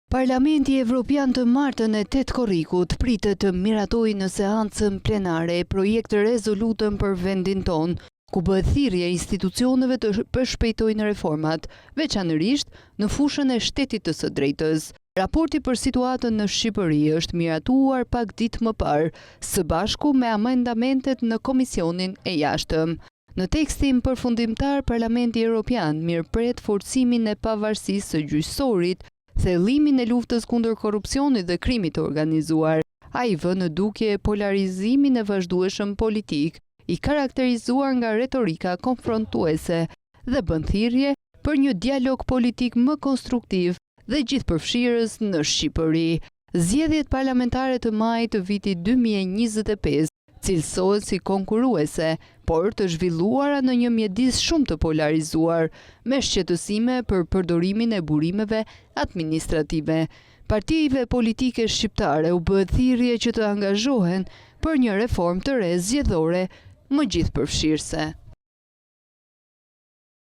Parlamenti Evropian të martën e 8 korrikut pritet të miratojë në seancën plenare projekt të rezolutën për vendin ton, ku bëhet thirrje institucioneve të përshpejtojnë reformat, veçanërisht në fushën e shtetit të së drejtës. Raporti për situatën në Shqipëri është miratuar pak ditë më parë, së bashku me amendamentet në Komisionin e Jashtëm. Në tekstin përfundimtar, Parlamenti Evropian mirëpret forcimin e pavarësisë së gjyqësorit, thellimin e luftës kundër korrupsionit dhe krimit të organizuar. Ai vë në dukje polarizimin e vazhdueshëm politik, i karakterizuar nga retorika konfrontuese dhe bën thirrje për një dialog politik më konstruktiv dhe gjithëpërfshirës në Shqipëri. Zgjedhjet parlamentare të majit të vitit 2025 cilësohet si konkurruese, por të zhvilluara në një mjedis shumë të polarizuar, me shqetësime për përdorimin e burimeve administrative. Partive politike shqiptare u bëhet thirrje që të angazhohen për një reformë të re zgjedhore më gjithëpërfshirëse.